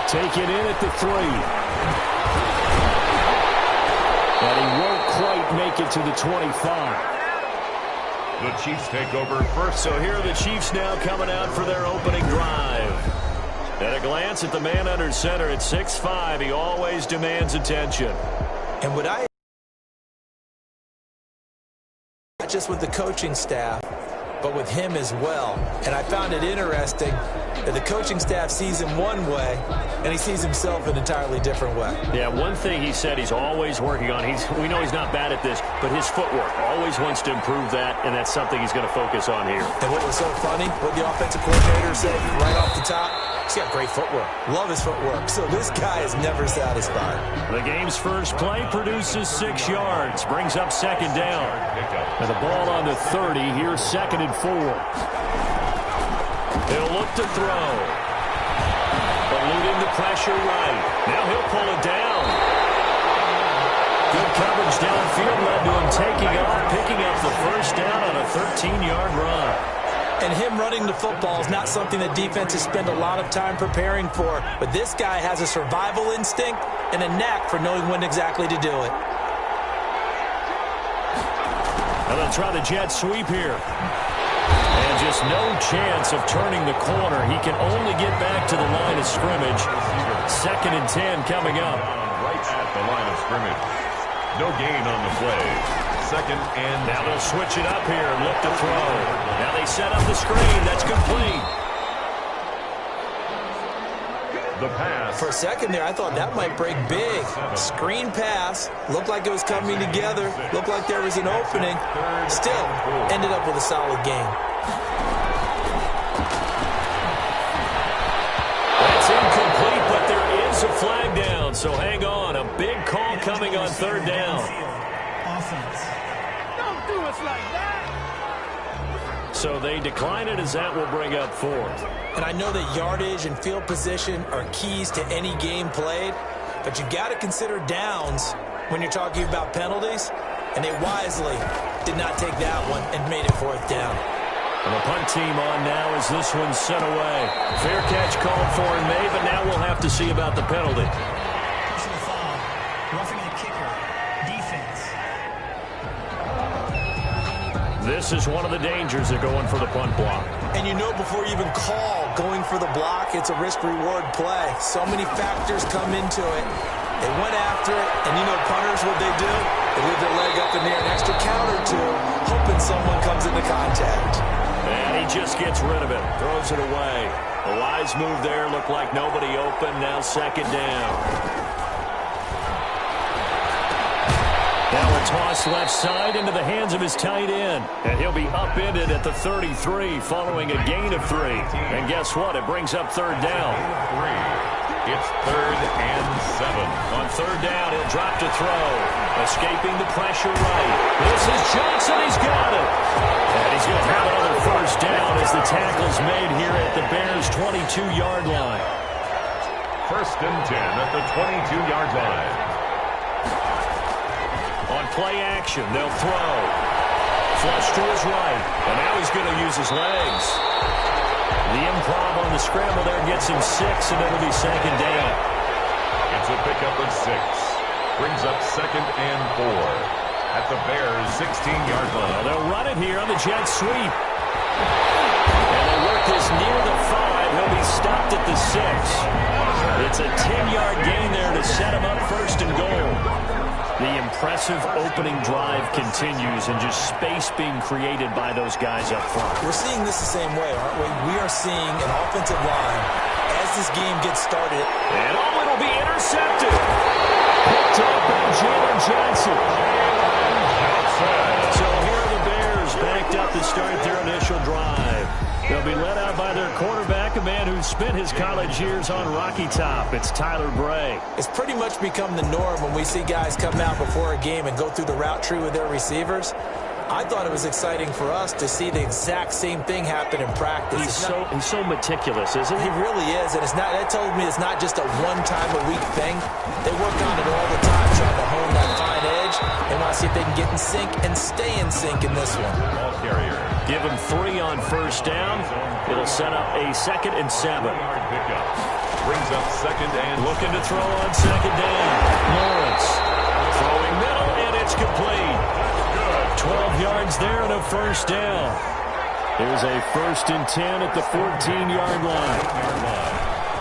Take it in at the 3. And he won't quite make it to the 25. The Chiefs take over first. So here are the Chiefs now coming out for their opening drive. At a glance at the man under center at 6'5", he always demands attention. And what not just with the coaching staff, but with him as well. And I found it interesting that the coaching staff sees him one way, and he sees himself an entirely different way. Yeah, one thing he said he's always working on, we know he's not bad at this, but his footwork, always wants to improve that, and that's something he's going to focus on here. And what was so funny, what the offensive coordinator said right off the top, he's got great footwork. Love his footwork. So this guy is never satisfied. The game's first play produces 6 yards, brings up second down. And the ball on the 30, here's 2nd and 4. He'll look to throw. Eluding the pressure right. Now he'll pull it down. Good coverage downfield led to him taking off, picking up the first down on a 13-yard run. And him running the football is not something that defenses spend a lot of time preparing for. But this guy has a survival instinct and a knack for knowing when exactly to do it. And they'll try the jet sweep here. And just no chance of turning the corner. He can only get back to the line of scrimmage. 2nd and 10 coming up. Right at the line of scrimmage. No gain on the play. 2nd and... Now they'll switch it up here and look to throw. Now they set up the screen. That's complete. The pass. For a second there, I thought that might break big. Screen pass. Looked like it was coming together. Looked like there was an opening. Still, ended up with a solid game. That's incomplete, but there is a flag down. So hang on. A big call coming on 3rd down. Don't do us like that. So they decline it as that will bring up 4th. And I know that yardage and field position are keys to any game played, but you got to consider downs when you're talking about penalties, and they wisely did not take that one and made it 4th down. And the punt team on now as this one's sent away. Fair catch called for in May, but now we'll have to see about the penalty. Personal foul. Roughing the kicker. Defense. This is one of the dangers of going for the punt block. And you know before you even call going for the block, it's a risk-reward play. So many factors come into it. They went after it, and you know punters, what they do? They leave their leg up in the air an extra count or two, hoping someone comes into contact. And he just gets rid of it, throws it away. A wise move there, looked like nobody open, now 2nd down. Now a toss left side into the hands of his tight end. And he'll be upended at the 33 following a gain of 3. And guess what? It brings up 3rd down. It's 3rd and 7. On 3rd down, he'll drop to throw. Escaping the pressure right. This is Johnson. He's got it. And he's going to have another first down as the tackle's made here at the Bears' 22-yard line. 1st and 10 at the 22-yard line. On play action, they'll throw. Flush to his right. And now he's going to use his legs. The improv on the scramble there gets him 6, and it'll be 2nd down. It's a pickup of 6. Brings up 2nd and 4 at the Bears' 16-yard line. Well, they'll run it here on the jet sweep. And they work this near the 5. He'll be stopped at the 6. It's a 10-yard gain there to set him up 1st and goal. The impressive opening drive continues, and just space being created by those guys up front. We're seeing this the same way, aren't we? We are seeing an offensive line as this game gets started. And it'll be intercepted. Picked up by Jalen Johnson. So here are the Bears backed up to start their initial drive. They'll be led out by their quarterback, a man who spent his college years on Rocky Top. It's Tyler Bray. It's pretty much become the norm when we see guys come out before a game and go through the route tree with their receivers. I thought it was exciting for us to see the exact same thing happen in practice. He's so meticulous, isn't he? He really is, and that tells me it's not just a one-time-a-week thing. They work on it all the time, trying to hone that fine edge. They want to see if they can get in sync and stay in sync in this one. Ball carrier. Give him 3 on 1st down. It'll set up a 2nd and 7. Pickup. Brings up second and looking to throw on second down. Lawrence throwing middle, and it's complete. 12 yards there and a first down. Here's a 1st and 10 at the 14-yard line.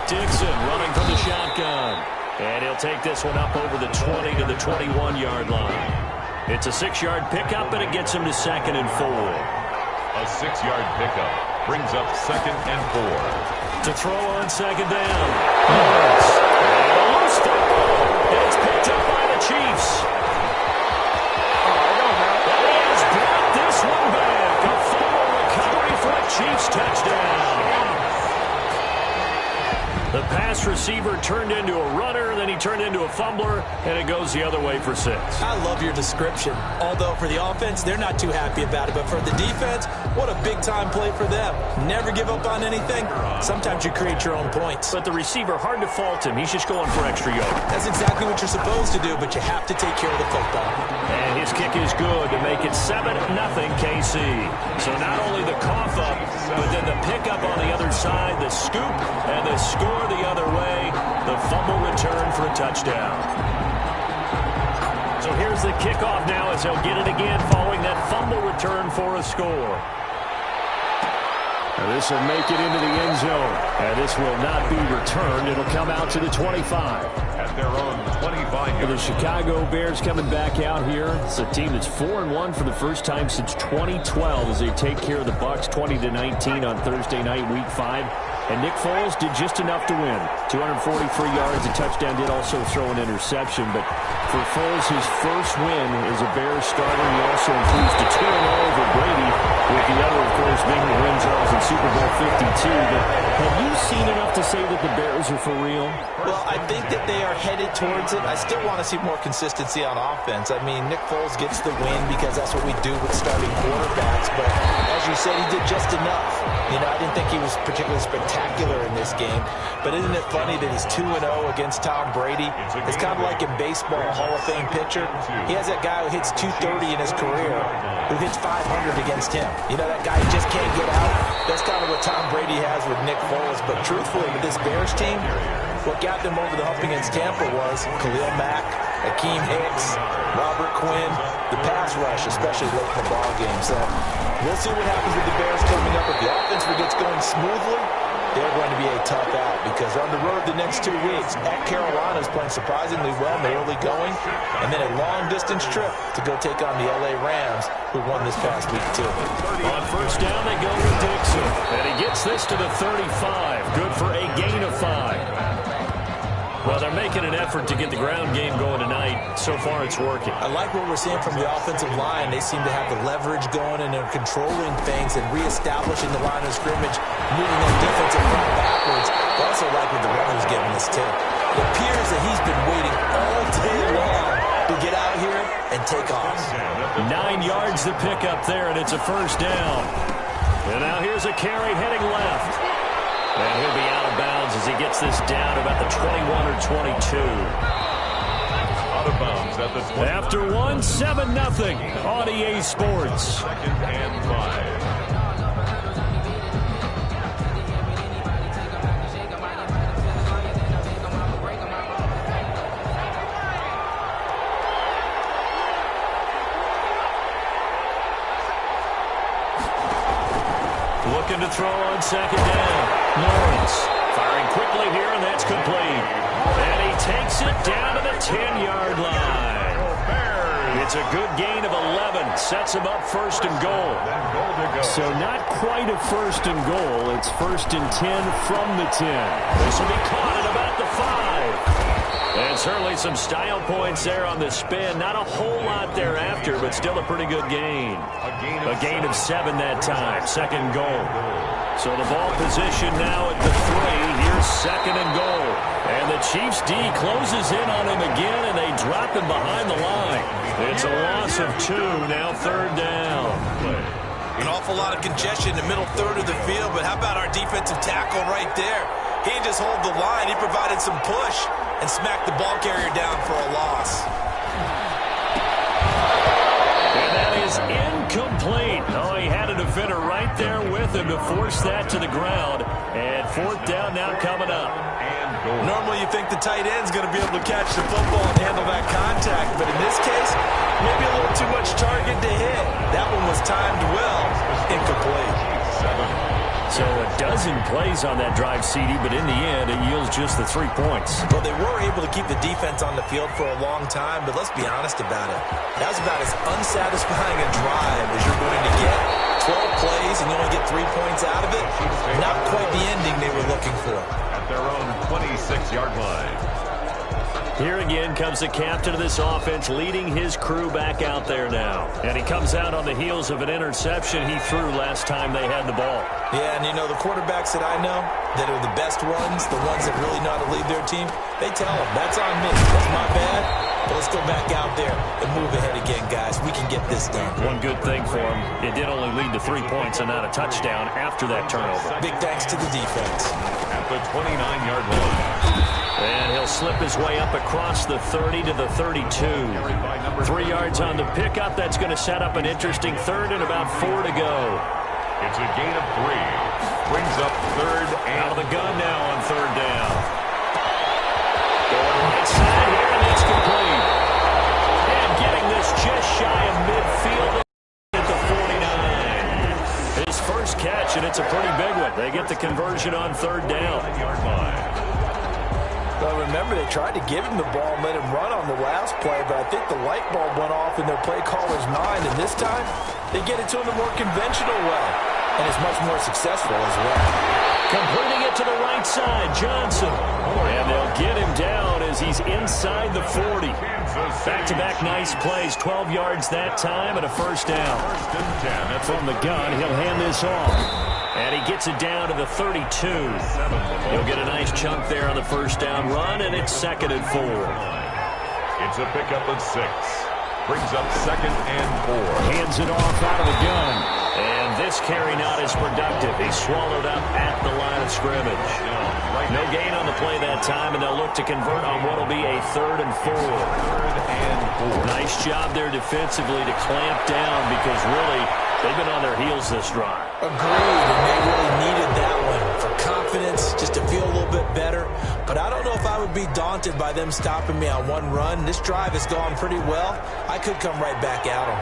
Dixon running from the shotgun. And he'll take this one up over the 20 to the 21-yard line. It's a 6-yard pickup, and it gets him to 2nd and 4. A 6-yard pickup brings up 2nd and 4. To throw on second down. Lawrence. And a loose football. It's picked up by the Chiefs. And he has brought this one back. A fumble recovery for a Chiefs touchdown. The pass receiver turned into a runner, then he turned into a fumbler, and it goes the other way for 6. I love your description. Although for the offense, they're not too happy about it. But for the defense, what a big-time play for them. Never give up on anything. Sometimes you create your own points. But the receiver, hard to fault him. He's just going for extra yard. That's exactly what you're supposed to do, but you have to take care of the football. And his kick is good to make it 7-0 KC. So not only the cough up, but then the pickup on the other side, the scoop, and the score the other way, the fumble return for a touchdown. So here's the kickoff now as he'll get it again following that fumble return for a score. Now this will make it into the end zone. And this will not be returned. It'll come out to the 25. At their own 25. The Chicago Bears coming back out here. It's a team that's 4-1 for the first time since 2012 as they take care of the Bucs 20-19 on Thursday night, Week 5. And Nick Foles did just enough to win. 243 yards, a touchdown, did also throw an interception. But for Foles, his first win as a Bears starter, he also improves to 2-0 over Brady, with the other, of course, being the win Charles in Super Bowl 52. But have you seen enough to say that the Bears are for real? Well, I think that they are headed towards it. I still want to see more consistency on offense. I mean, Nick Foles gets the win because that's what we do with starting quarterbacks. But as you said, he did just enough. You know, I didn't think he was particularly spectacular in this game. But isn't it funny that he's 2-0 against Tom Brady? It's kind of like in baseball, a Hall of Fame pitcher. He has that guy who hits 230 in his career who hits 500 against him. You know, that guy who just can't get out? That's kind of what Tom Brady has with Nick Foles. But truthfully, with this Bears team, what got them over the hump against Tampa was Khalil Mack, Akeem Hicks, Robert Quinn, the pass rush, especially late in the ball game. So we'll see what happens with the Bears coming up. If the offense gets going smoothly, they're going to be a tough out because on the road the next 2 weeks at Carolina is playing surprisingly well in the early going, and then a long-distance trip to go take on the LA Rams, who won this past week too. On first down, they go with Dixon, and he gets this to the 35. Good for a gain of 5. Well, they're making an effort to get the ground game going tonight. So far, it's working. I like what we're seeing from the offensive line. They seem to have the leverage going, and they're controlling things and reestablishing the line of scrimmage, moving that defensive front backwards. I also like what the runner's giving us, too. It appears that he's been waiting all day long to get out here and take off. 9 yards to pick up there, and it's a first down. And now here's a carry heading left. And he'll be out of bounds as he gets this down about the 21 or 22. Out of bounds at the 20. After 1, 7-0 on EA Sports. 2nd and 5. Looking to throw on second down. Lawrence firing quickly here, and that's complete. And he takes it down to the 10-yard line. It's a good gain of 11. Sets him up 1st and goal. So not quite a 1st and goal. It's 1st and 10 from the 10. This will be caught at about the 5. And certainly some style points there on the spin. Not a whole lot thereafter, but still a pretty good gain. A gain of 7 that time. 2nd goal. So the ball position now at the 3. Here's 2nd and goal. And the Chiefs D closes in on him again, and they drop him behind the line. It's a loss of 2, now 3rd down. An awful lot of congestion in the middle third of the field, but how about our defensive tackle right there? He didn't just hold the line, he provided some push and smacked the ball carrier down for a loss. And that is incomplete. Oh, he had a defender right there with him to force that to the ground. And 4th down now coming up. Normally you think the tight end's going to be able to catch the football and handle that contact. But in this case, maybe a little too much target to hit. That one was timed well. Incomplete. So a dozen plays on that drive, CD, but in the end, it yields just the 3 points. Well, they were able to keep the defense on the field for a long time, but let's be honest about it. That was about as unsatisfying a drive as you're going to get. 12 plays and you only get 3 points out of it. Not quite the ending they were looking for. At their own 26-yard line. Here again comes the captain of this offense, leading his crew back out there now. And he comes out on the heels of an interception he threw last time they had the ball. Yeah, and you know, the quarterbacks that I know that are the best ones, the ones that really know how to lead their team, they tell them, that's on me, that's my bad, but let's go back out there and move ahead again, guys. We can get this done. One good thing for him, it did only lead to 3 points and not a touchdown after that turnover. Big thanks to the defense. At the 29-yard line. And he'll slip his way up across the 30 to the 32. 3 yards on the pickup. That's going to set up an interesting third and about 4 to go. It's a gain of 3. Brings up third and out of the gun now on third down. Going right side here, and it's complete. And getting this just shy of midfield at the 49. His first catch, and it's a pretty big one. They get the conversion on third down. yard line. Well, remember, they tried to give him the ball and let him run on the last play, but I think the light bulb went off in their play caller's mind, and this time they get it to him the more conventional way, and it's much more successful as well. Completing it to the right side, Johnson. And they'll get him down as he's inside the 40. Back-to-back nice plays, 12 yards that time and a first down. From the gun, he'll hand this off. And he gets it down to the 32. He'll get a nice chunk there on the first down run, and it's 2nd and 4. It's a pickup of 6. Brings up 2nd and 4. Hands it off out of the gun. And this carry not as productive. He's swallowed up at the line of scrimmage. No gain on the play that time, and they'll look to convert on what will be a 3rd and 4. Nice job there defensively to clamp down because really they've been on their heels this drive. Agreed, and they really needed that one for confidence, just to feel a little bit better. But I don't know if I would be daunted by them stopping me on one run. This drive has gone pretty well. I could come right back at them.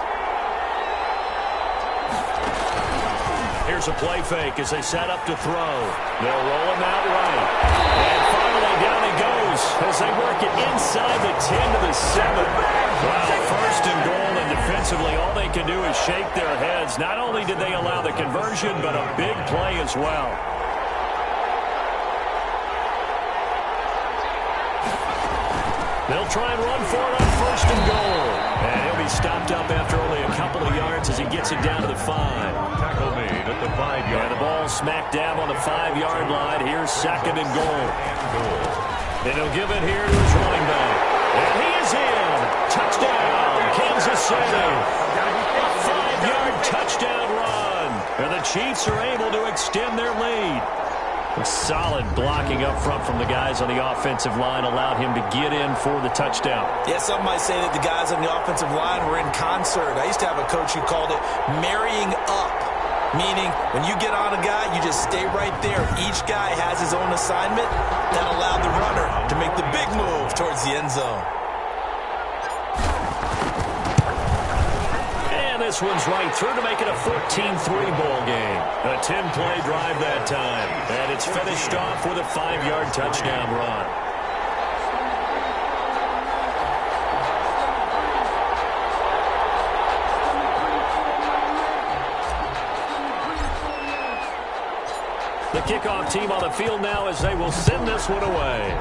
Here's a play fake as they set up to throw. They'll roll him out right. And finally down he goes as they work it inside the 10 to the 7. Wow, 1st and goal, and defensively all they can do is shake their heads. Not only did they allow the conversion, but a big play as well. They'll try and run for it on 1st and goal. And he'll be stopped up after only a couple of yards as he gets it down to the 5. Tackle made at the 5-yard line. And the ball smack dab on the 5-yard line. Here's 2nd and goal. And he'll give it here to his running back. And he is in. Touchdown, Kansas City. A 5-yard touchdown run. And the Chiefs are able to extend their lead. Solid blocking up front from the guys on the offensive line allowed him to get in for the touchdown. Yeah, some might say that the guys on the offensive line were in concert. I used to have a coach who called it marrying up, meaning when you get on a guy, you just stay right there. Each guy has his own assignment. That allowed the runner to make the big move towards the end zone. This one's right through to make it a 14-3 ball game. A 10-play drive that time. And it's finished off with a 5-yard touchdown run. The kickoff team on the field now as they will send this one away.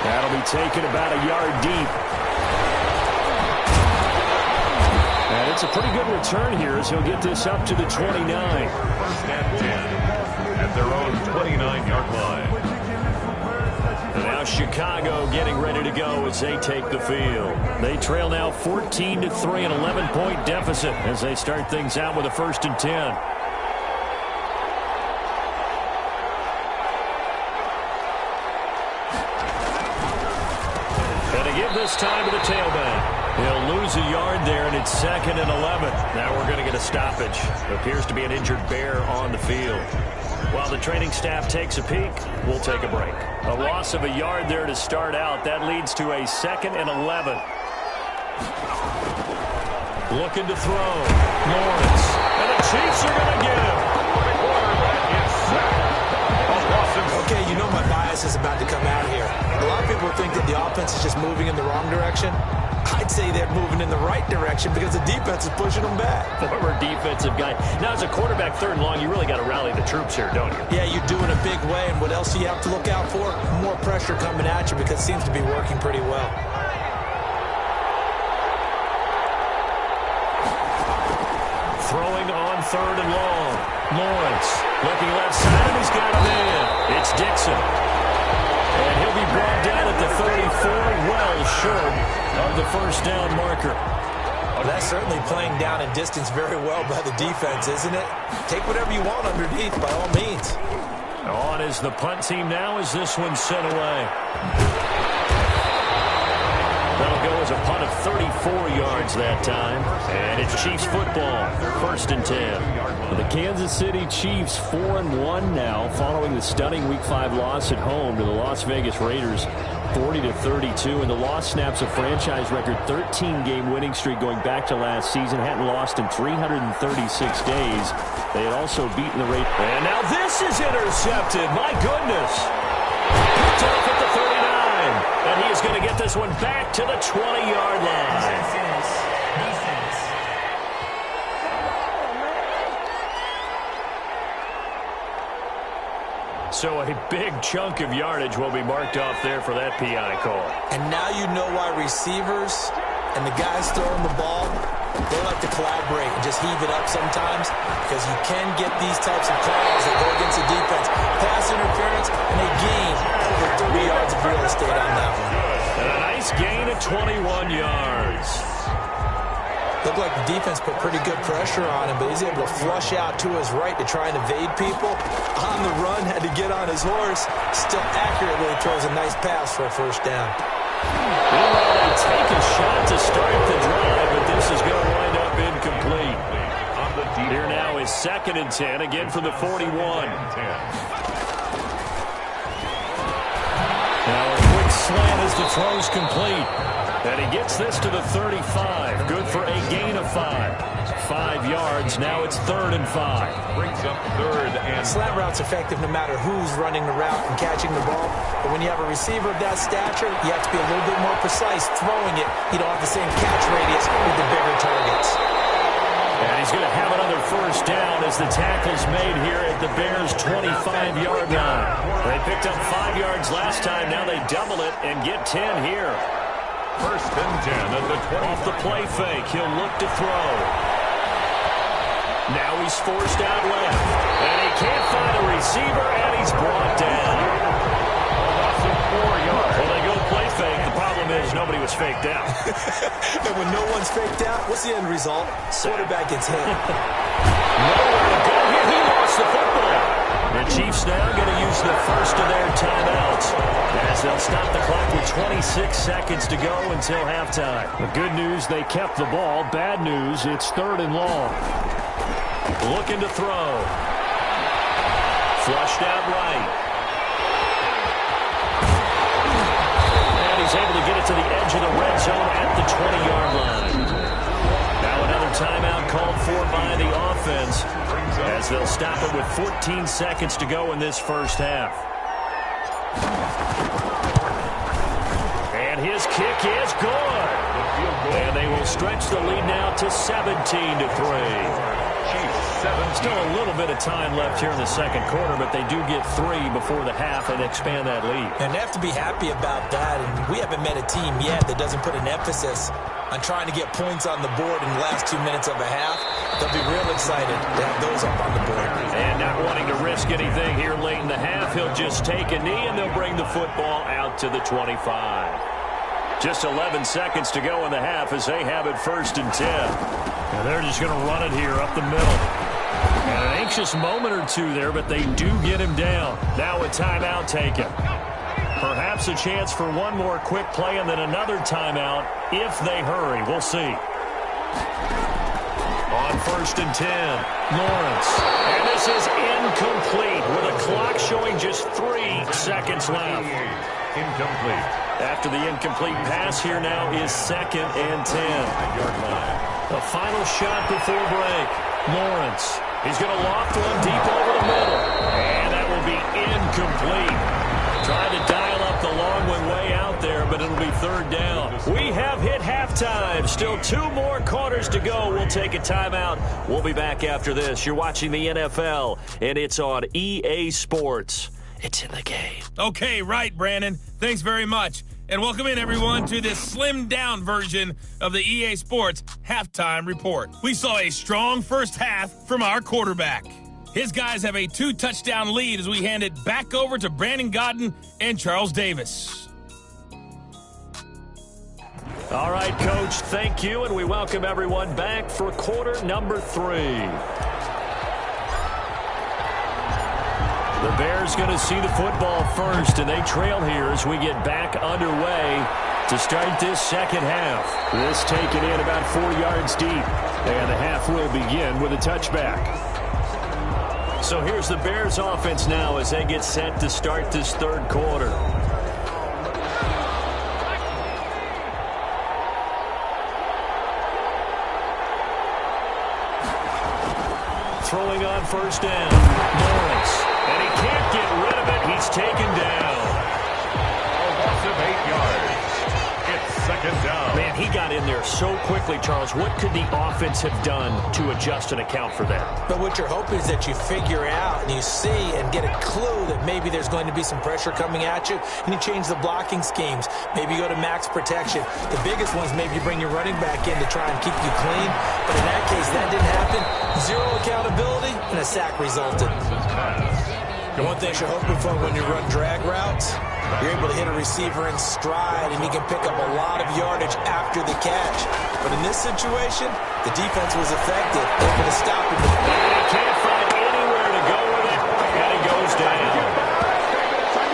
That'll be taken about a yard deep. And it's a pretty good return here as he'll get this up to the 29. 1st and 10 at their own 29-yard line. And now Chicago getting ready to go as they take the field. They trail now 14-3, an 11-point deficit as they start things out with a 1st and 10. And to give this time to the tailback. He'll lose a yard there, and it's 2nd and 11. Now we're going to get a stoppage. Appears to be an injured bear on the field. While the training staff takes a peek, we'll take a break. A loss of a yard there to start out. That leads to a 2nd and 11. Looking to throw. Lawrence. And the Chiefs are going to get him. The quarterback is sacked. Okay, you know my bias is about to come out here. A lot of people think that the offense is just moving in the wrong direction. I'd say they're moving in the right direction because the defense is pushing them back. Former defensive guy. Now, as a quarterback, 3rd and long, you really got to rally the troops here, don't you? Yeah, you do in a big way. And what else do you have to look out for? More pressure coming at you because it seems to be working pretty well. Throwing on 3rd and long. Lawrence looking left side, and he's got him in. It's Dixon. And he'll be brought down at the 34, well short of the first down marker. Well, that's certainly playing down in distance very well by the defense, isn't it? Take whatever you want underneath, by all means. On is the punt team now as this one's sent away. That'll go as a punt of 34 yards that time. And it's Chiefs football, 1st and 10. The Kansas City Chiefs 4-1 now following the stunning Week 5 loss at home to the Las Vegas Raiders, 40-32. And the loss snaps a franchise record 13-game winning streak going back to last season. Hadn't lost in 336 days. They had also beaten the Raiders. And now this is intercepted. My goodness. Picked off at the 39. And he is going to get this one back to the 20-yard line. Defense. So a big chunk of yardage will be marked off there for that PI call. And now you know why receivers and the guys throwing the ball, they like to collaborate and just heave it up sometimes because you can get these types of calls that go against the defense. Pass interference, and they gain over 30 yards of real estate on that one. And a nice gain of 21 yards. Looked like the defense put pretty good pressure on him, but he's able to flush out to his right to try and evade people. On the run, had to get on his horse. Still accurately throws a nice pass for a first down. Well, they take a shot to start the drive, but this is going to wind up incomplete. Here now is 2nd and 10, again from the 41. Now a quick slant as the throw's complete. And he gets this to the 35. Good for a gain of 5. 5 yards. Now it's 3rd and 5. Brings up 3rd and... Slant route's effective no matter who's running the route and catching the ball. But when you have a receiver of that stature, you have to be a little bit more precise throwing it. You don't have the same catch radius with the bigger targets. And he's going to have another first down as the tackle's made here at the Bears' 25-yard line. They picked up 5 yards last time. Now they double it and get 10 here. 1st and 10 at the 20. Off the play fake, he'll look to throw. Now he's forced out left. And he can't find a receiver, and he's brought down. Loss of 4 yards. Well, they go play fake. The problem is nobody was faked out. And when no one's faked out, what's the end result? Quarterback gets hit. Nowhere to go here. He lost the football. The Chiefs now going to use the first of their timeouts as they'll stop the clock with 26 seconds to go until halftime. The good news, they kept the ball. Bad news, it's 3rd and long. Looking to throw. Flushed out right. And he's able to get it to the edge of the red zone at the 20-yard line. Now another timeout called for by the offense as they'll stop it with 14 seconds to go in this first half. And his kick is good. And they will stretch the lead now to 17-3. Still a little bit of time left here in the second quarter, but they do get 3 before the half and expand that lead. And they have to be happy about that. And we haven't met a team yet that doesn't put an emphasis on trying to get points on the board in the last 2 minutes of a half. They'll be real excited to have those up on the board. And not wanting to risk anything here late in the half, he'll just take a knee and they'll bring the football out to the 25. Just 11 seconds to go in the half as they have it 1st and 10. And they're just going to run it here up the middle. And an anxious moment or two there, but they do get him down. Now a timeout taken. Perhaps a chance for one more quick play and then another timeout if they hurry. We'll see. On 1st and 10, Lawrence. And this is incomplete with a clock showing just 3 seconds left. Incomplete. After the incomplete pass, here now is 2nd and 10. The final shot before break. Lawrence. He's going to loft one deep over the middle. And that will be incomplete. Tried to dial up the long one way out there, but it'll be 3rd down. We have hit halftime. Still 2 more quarters to go. We'll take a timeout. We'll be back after this. You're watching the NFL, and it's on EA Sports. It's in the game. Okay, right, Brandon. Thanks very much. And welcome in, everyone, to this slimmed-down version of the EA Sports Halftime Report. We saw a strong first half from our quarterback. His guys have a 2-touchdown lead as we hand it back over to Brandon Godden and Charles Davis. All right, Coach, thank you, and we welcome everyone back for quarter number 3. The Bears going to see the football first, and they trail here as we get back underway to start this second half. This taken in about 4 yards deep, and the half will begin with a touchback. So here's the Bears offense now as they get set to start this 3rd quarter. Throwing on 1st down, Lawrence. And he can't get rid of it. He's taken down. A loss of 8 yards. It's 2nd down. Man, he got in there so quickly, Charles. What could the offense have done to adjust and account for that? But what you're hoping is that you figure out and you see and get a clue that maybe there's going to be some pressure coming at you, and you change the blocking schemes. Maybe you go to max protection. The biggest ones, maybe you bring your running back in to try and keep you clean. But in that case, that didn't happen. 0 accountability, and a sack resulted. The one thing you're hoping for when you run drag routes, you're able to hit a receiver in stride, and he can pick up a lot of yardage after the catch. But in this situation, the defense was effective, able to stop him. And he can't find anywhere to go with it, and he goes down.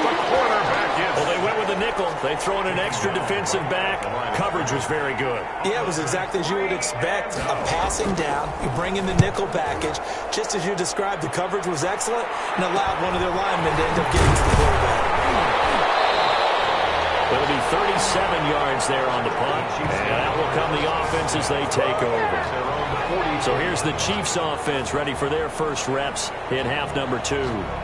The quarterback is. Well, they went with a nickel. They throw in an extra defensive back. Coverage was very good. Yeah, it was exactly as you would expect. A passing down, you bring in the nickel package. Just as you described, the coverage was excellent and allowed one of their linemen to end up getting to the quarterback. It'll be 37 yards there on the punt, and that will come the offense as they take over. So here's the Chiefs offense ready for their first reps in half number 2.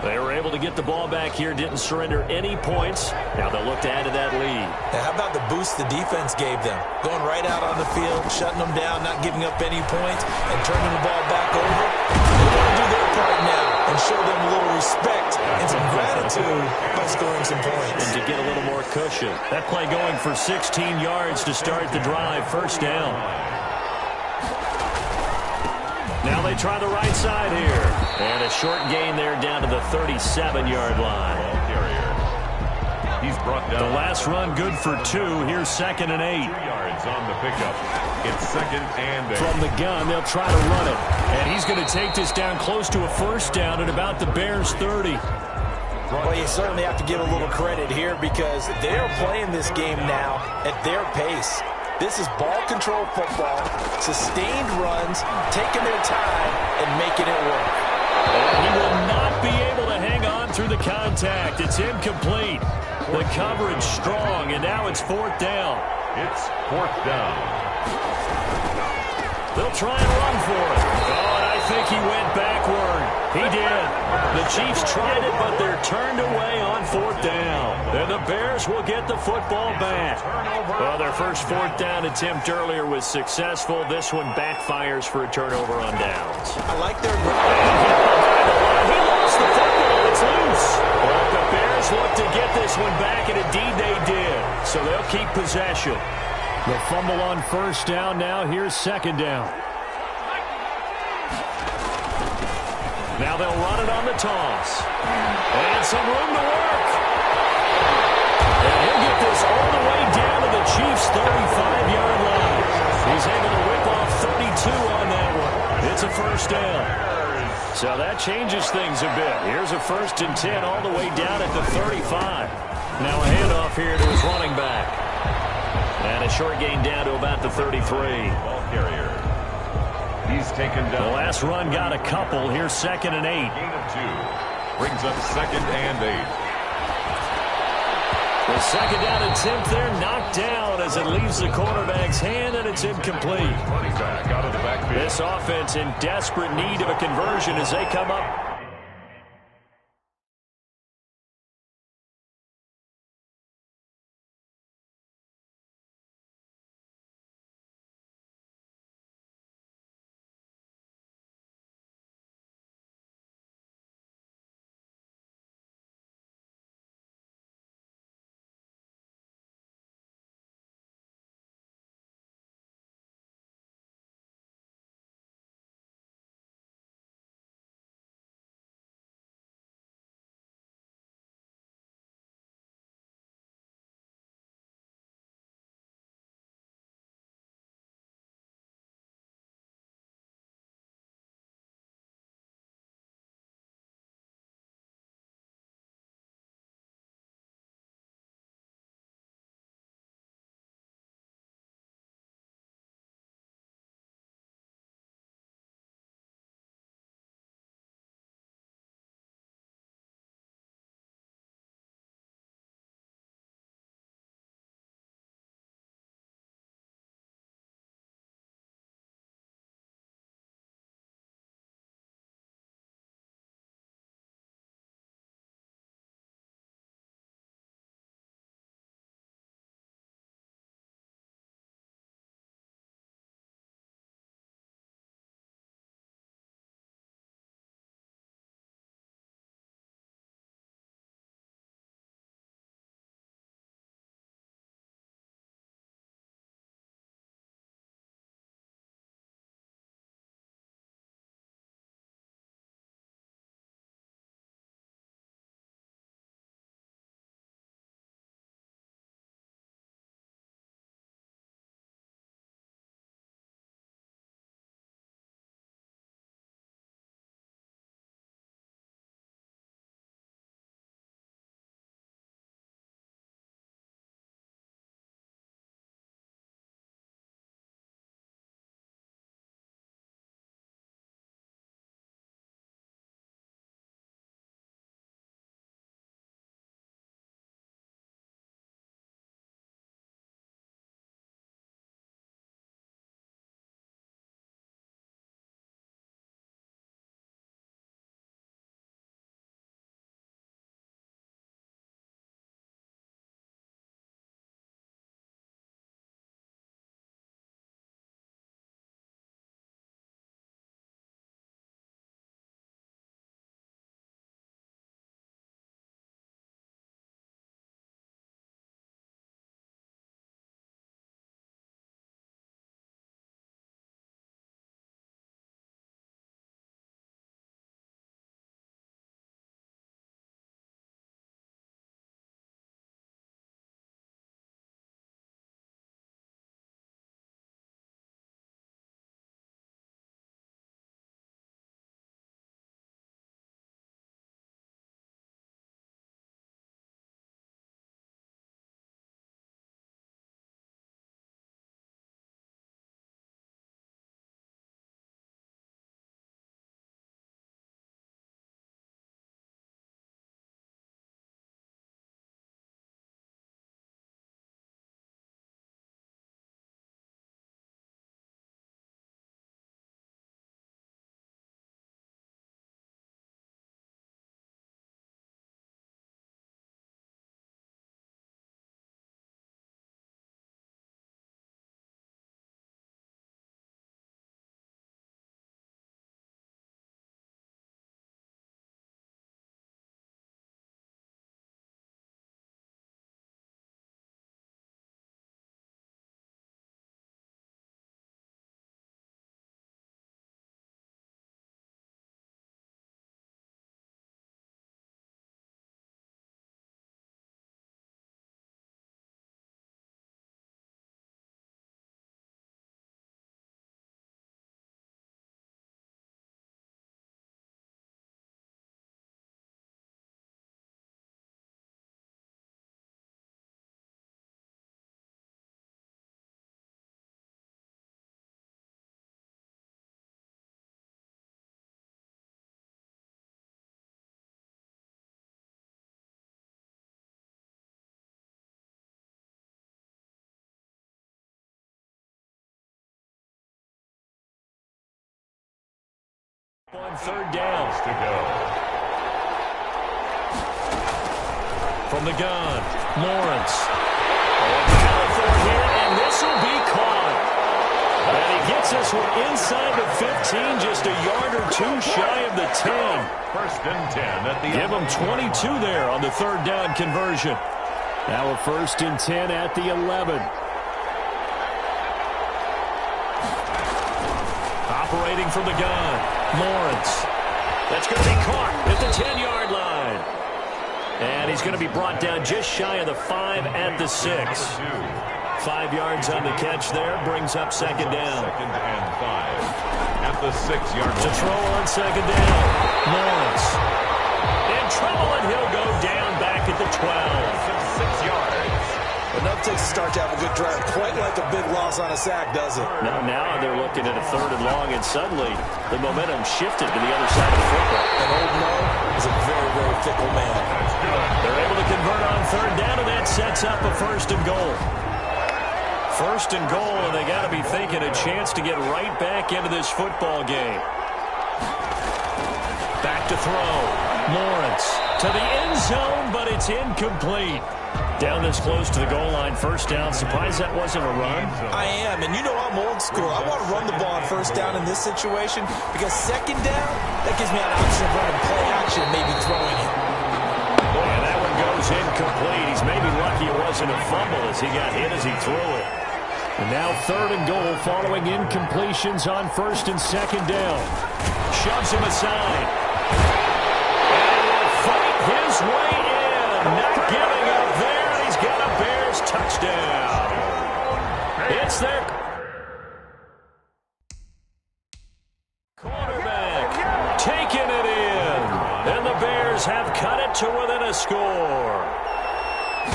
They were able to get the ball back here, didn't surrender any points. Now they'll look to add to that lead. Now, how about the boost the defense gave them? Going right out on the field, shutting them down, not giving up any points, and turning the ball back over. They want to do their part now and show them a little respect and some gratitude by scoring some points. And to get a little more cushion. That play going for 16 yards to start the drive. 1st down. Now they try the right side here. And a short gain there down to the 37-yard line. He's brought down. The last run good for 2. Here's 2nd and 8. 2 yards on the pickup. It's 2nd and 8. From the gun, they'll try to run it. And he's going to take this down close to a 1st down at about the Bears' 30. Well, you certainly have to give a little credit here because they're playing this game now at their pace. This is ball control football, sustained runs, taking their time, and making it work. And he will not be able to hang on through the contact. It's incomplete. The coverage strong, and now it's 4th down. It's 4th down. They'll try and run for it. Oh, and I think he went backward. He did. The Chiefs tried it, but they're turned away on 4th down. And the Bears will get the football back. Well, their first 4th down attempt earlier was successful. This one backfires for a turnover on downs. I like their He lost the football. It's loose. Well, the Bears look to get this one back, and indeed they did. So they'll keep possession. The fumble on 1st down now. Here's 2nd down. Now they'll run it on the toss. And some room to work. And he'll get this all the way down to the Chiefs' 35-yard line. He's able to whip off 32 on that one. It's a 1st down. So that changes things a bit. Here's a 1st and 10 all the way down at the 35. Now a handoff here to his running back. And a short gain down to about the 33. Ball carrier. He's taken down. The last run got a couple. Here's 2nd and 8. Gain of 2. Brings up 2nd and 8. The second down attempt there knocked down as it leaves the cornerback's hand, and it's incomplete. Running back out of the backfield. This offense in desperate need of a conversion as they come up On third down. To go. From the gun, Lawrence. Here, and this will be caught. And he gets us one inside the 15, just a yard or two shy of the 10. First and 10 at the Give him 22 there on the third down conversion. Now a first and 10 at the 11. Operating from the gun, Lawrence. That's going to be caught at the 10-yard line. And he's going to be brought down just shy of the 5 at the 6. 5 yards on the catch there, brings up second down. Second and 5 at the 6-yard line. To throw on second down, Lawrence. In trouble, and he'll go down back at the 12. 6 yards. Enough to start to have a good drive. Quite like a big loss on a sack, does it? Now they're looking at a third and long, and suddenly the momentum shifted to the other side of the football. And Old Mo is a very, very fickle man. They're able to convert on third down, and that sets up a first and goal. First and goal, and they got to be thinking a chance to get right back into this football game. Back to throw. Lawrence to the end zone, but it's incomplete. Down this close to the goal line, first down. Surprised that wasn't a run? I am, and you know I'm old school. I want to run the ball on first down in this situation because second down, that gives me an option of running play action, maybe throwing it. And that one goes incomplete. He's maybe lucky it wasn't a fumble as he got hit as he threw it. And now third and goal following incompletions on first and second down. Shoves him aside. And will fight his way in. Not giving up there. He's got a Bears touchdown. It's their quarterback taking it in. And the Bears have cut it to within a score.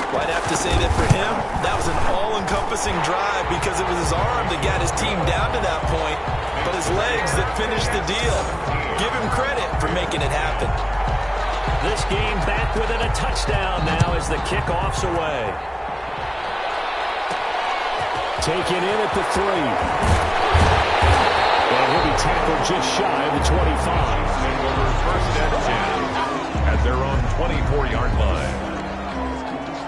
Well, I'd have to say that for him, that was an all-encompassing drive because it was his arm that got his team down to that point, but his legs that finished the deal. Give him credit for making it happen. This game back within a touchdown now as the kickoff's away. Taken in at the 3. And he'll be tackled just shy of the 25. First and 10 at their own 24-yard line.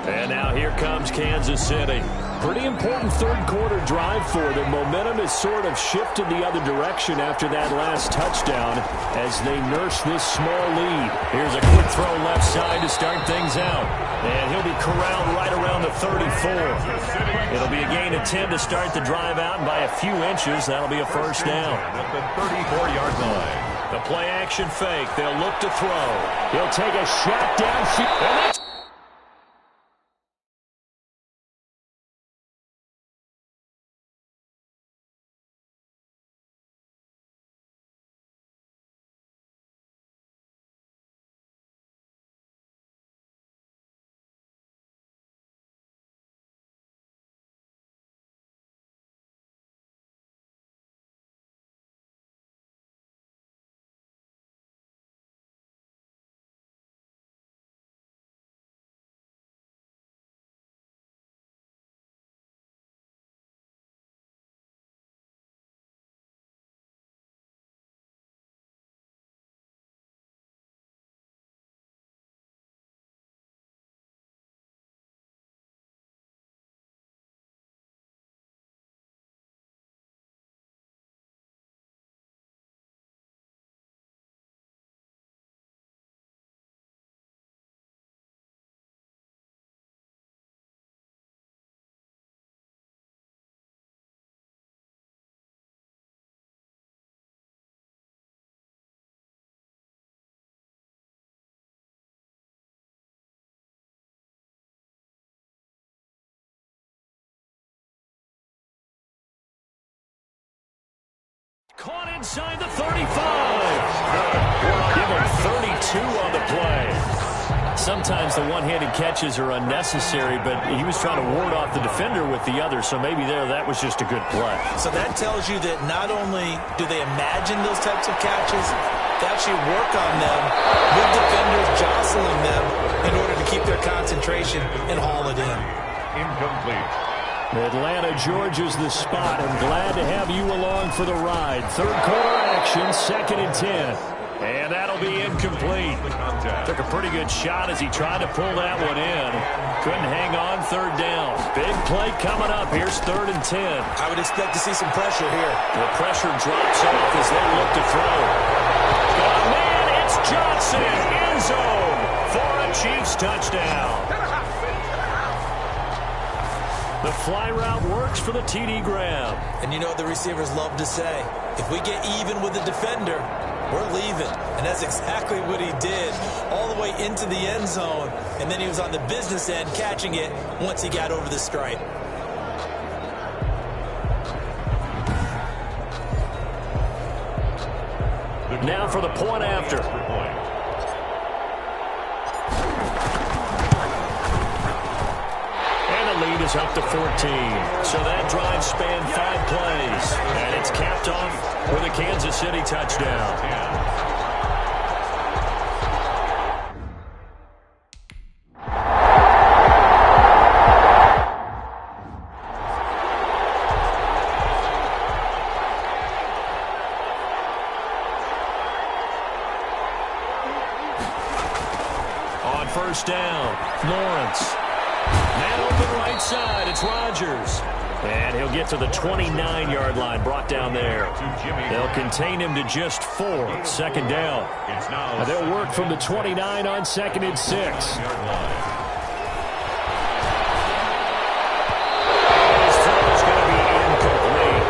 And now here comes Kansas City. Pretty important third-quarter drive for them. Momentum has sort of shifted the other direction after that last touchdown as they nurse this small lead. Here's a quick throw left side to start things out. And he'll be corralled right around the 34. It'll be a gain of 10 to start the drive out, and by a few inches, that'll be a first down. At the 34-yard line. The play-action fake. They'll look to throw. He'll take a shot downfield. And that's caught inside the 35. Give him 32 on the play. Sometimes the one-handed catches are unnecessary, but he was trying to ward off the defender with the other, so maybe that was just a good play. So that tells you that not only do they imagine those types of catches, they actually work on them with defenders jostling them in order to keep their concentration and haul it in. Incomplete. Atlanta, Georgia's the spot. I'm glad to have you along for the ride. Third quarter action, 2nd and 10. And that'll be incomplete. Took a pretty good shot as he tried to pull that one in. Couldn't hang on, 3rd down. Big play coming up. Here's 3rd and 10. I would expect to see some pressure here. The pressure drops off as they look to throw. Oh, man, it's Johnson. End zone for a Chiefs touchdown. The fly route works for the TD grab. And you know what the receivers love to say? If we get even with the defender, we're leaving. And that's exactly what he did, all the way into the end zone. And then he was on the business end catching it once he got over the stripe. Now for the point after. Lead is up to 14. So that drive spanned 5 plays. And it's capped off with a Kansas City touchdown. On 1st down, Lawrence. Man open right side, it's Rodgers. And he'll get to the 29-yard line, brought down there. They'll contain him to just 4, 2nd down. And they'll work from the 29 on 2nd and 6. His throw is going to be incomplete.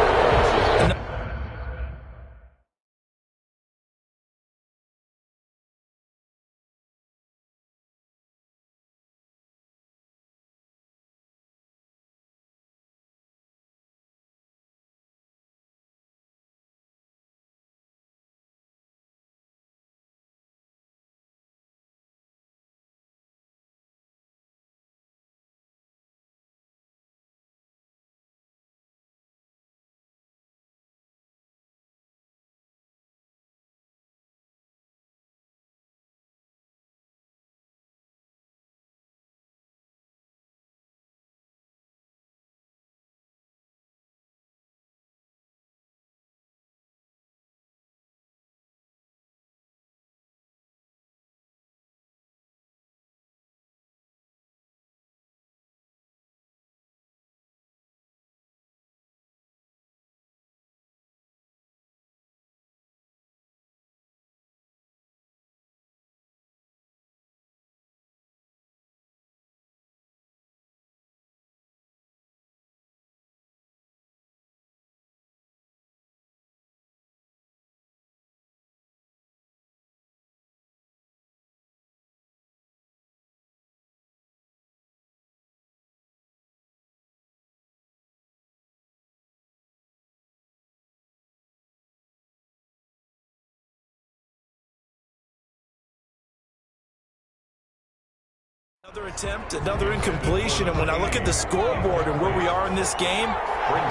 Another attempt, another incompletion, and when I look at the scoreboard and where we are in this game,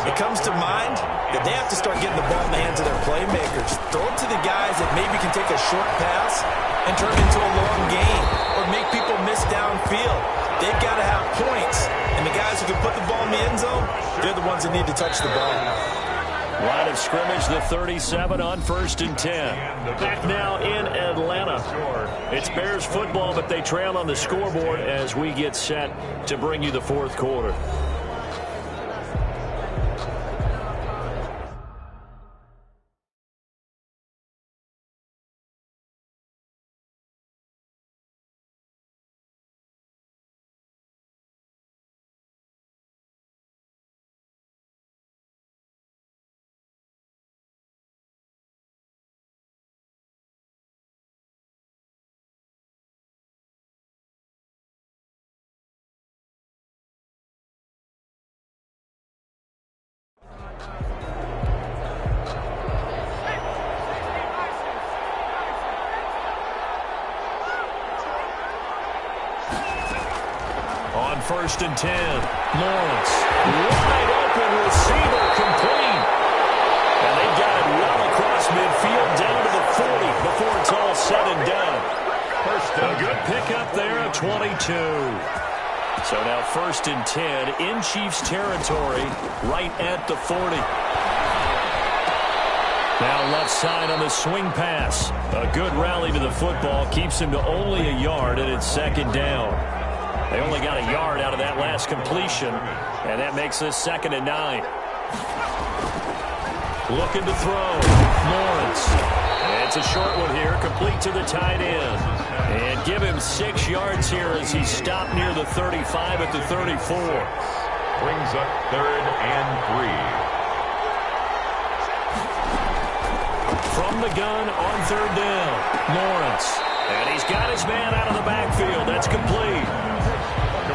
it comes to mind that they have to start getting the ball in the hands of their playmakers. Throw it to the guys that maybe can take a short pass and turn it into a long gain or make people miss downfield. They've got to have points, and the guys who can put the ball in the end zone, they're the ones that need to touch the ball. Line of scrimmage, the 37 on 1st and 10. Back now in Atlanta. It's Bears football, but they trail on the scoreboard as we get set to bring you the 4th quarter. On 1st and 10, Lawrence, wide open receiver, complete. And they got it well across midfield down to the 40 before it's all said and done. A good pickup there, a 22. So now 1st and 10 in Chiefs territory, right at the 40. Now left side on the swing pass. A good rally to the football keeps him to only a yard, and it's 2nd down. They only got a yard out of that last completion, and that makes this 2nd and 9. Looking to throw. Lawrence. And it's a short one here, complete to the tight end. And give him 6 yards here as he's stopped near the 35 at the 34. Brings up 3rd and 3. From the gun on 3rd down. Lawrence. And he's got his man out of the backfield. That's complete.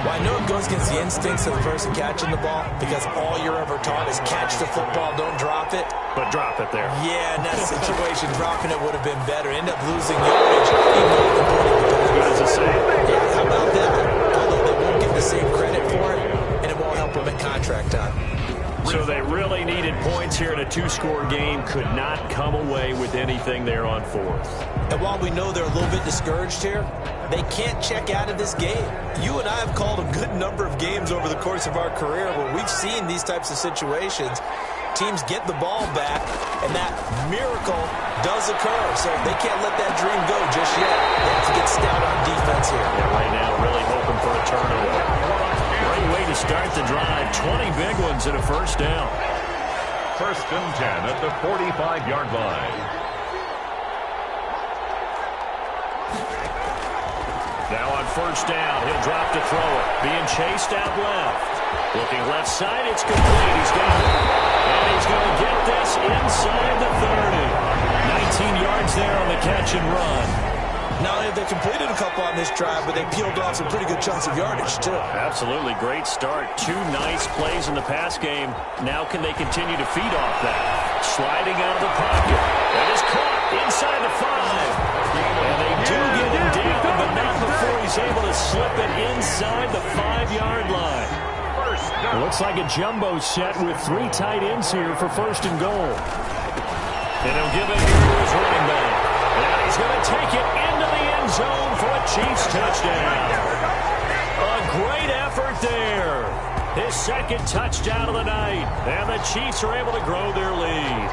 Well, I know it goes against the instincts of the person catching the ball because all you're ever taught is catch the football, don't drop it. But drop it there. Yeah, in that situation, dropping it would have been better. End up losing yardage, even though you completed the pass. Good as a say. Yeah, how about that? Although they won't give the same credit for it, and it won't help them at contract time. So they really needed points here in a 2-score game. Could not come away with anything there on 4th. And while we know they're a little bit discouraged here, they can't check out of this game. You and I have called a good number of games over the course of our career where we've seen these types of situations. Teams get the ball back, and that miracle does occur. So they can't let that dream go just yet. They have to get stout on defense here. Yeah, right now, really hoping for a turnover. Great way to start the drive. 20 big ones and a 1st down. 1st and 10 at the 45-yard line. Now on 1st down, he'll drop to throw it. Being chased out left. Looking left side, it's complete. He's got it. And he's going to get this inside the 30. 19 yards there on the catch and run. Not only have they completed a couple on this drive, but they peeled off some pretty good chunks of yardage, too. Absolutely. Great start. 2 nice plays in the pass game. Now can they continue to feed off that? Sliding out of the pocket. That is caught inside the 5. And they do get him down, but not before he's able to slip it inside the 5-yard line. It looks like a jumbo set with 3 tight ends here for 1st and goal. And he'll give it here to his running back. And he's going to take it into the end zone for a Chiefs touchdown. A great effort there. His 2nd touchdown of the night. And the Chiefs are able to grow their lead.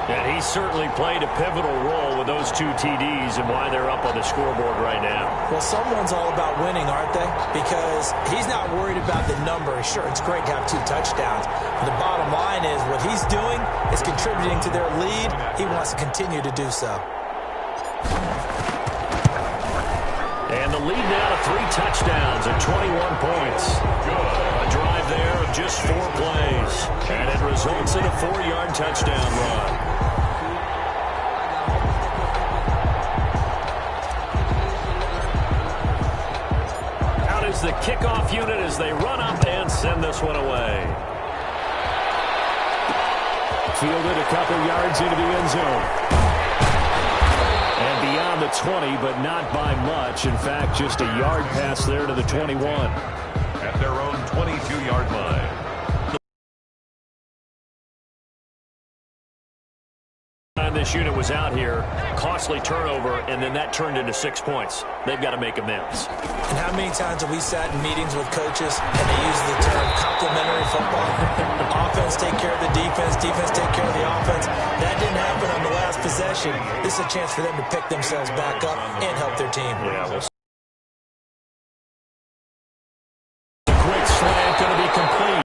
And he certainly played a pivotal role with those 2 TDs and why they're up on the scoreboard right now. Well, someone's all about winning, aren't they? Because he's not worried about the number. Sure, it's great to have 2 touchdowns. But the bottom line is what he's doing is contributing to their lead. He wants to continue to do so. And the lead now to 3 touchdowns and 21 points. A drive there of just 4 plays. And it results in a 4-yard touchdown run. The kickoff unit as they run up and send this one away. Fielded a couple yards into the end zone. And beyond the 20, but not by much. In fact, just a yard pass there to the 21. At their own 22-yard line. This unit was out here, costly turnover, and then that turned into 6 points. They've got to make amends. And how many times have we sat in meetings with coaches and they use the term complementary football? Offense take care of the defense, defense take care of the offense. That didn't happen on the last possession. This is a chance for them to pick themselves back up and help their team. Yeah, well, quick slant going to be complete.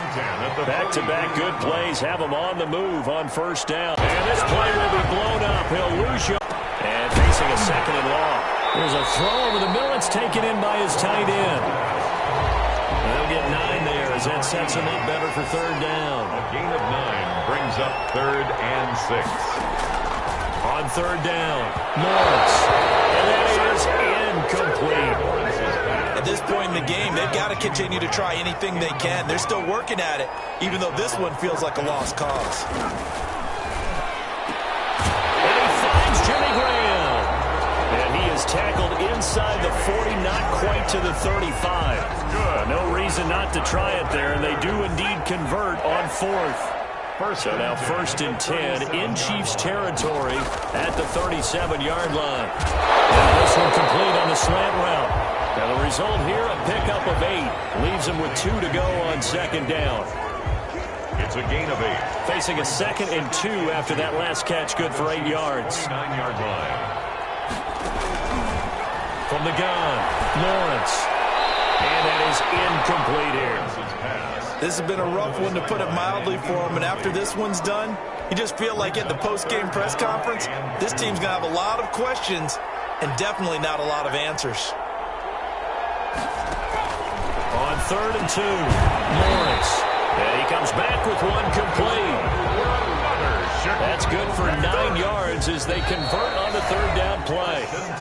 Back-to-back good plays have him on the move on 1st down. And this play will be blown up. He'll lose you. And facing a 2nd and long. There's a throw over the middle. It's taken in by his tight end. They'll get 9 there as that sets him up better for 3rd down. A gain of 9 brings up 3rd and 6. On 3rd down, Lawrence. And that is incomplete. At this point in the game, they've got to continue to try anything they can. They're still working at it, even though this one feels like a lost cause. And he finds Jimmy Graham. And he is tackled inside the 40, not quite to the 35. No reason not to try it there, and they do indeed convert on 4th. So now 1st and 10 in Chiefs territory at the 37-yard line. Now this one complete on the slant route. Now the result here, a pickup of 8. Leaves him with 2 to go on 2nd down. It's a gain of 8. Facing a 2nd and 2 after that last catch, good for 8 yards. 9-yard line. From the gun, Lawrence. And that is incomplete here. This has been a rough one, to put it mildly, for him. And after this one's done, you just feel like at the post-game press conference, this team's going to have a lot of questions and definitely not a lot of answers. On 3rd and 2, Lawrence. And he comes back with one complete. That's good for 9 yards as they convert on the 3rd down play.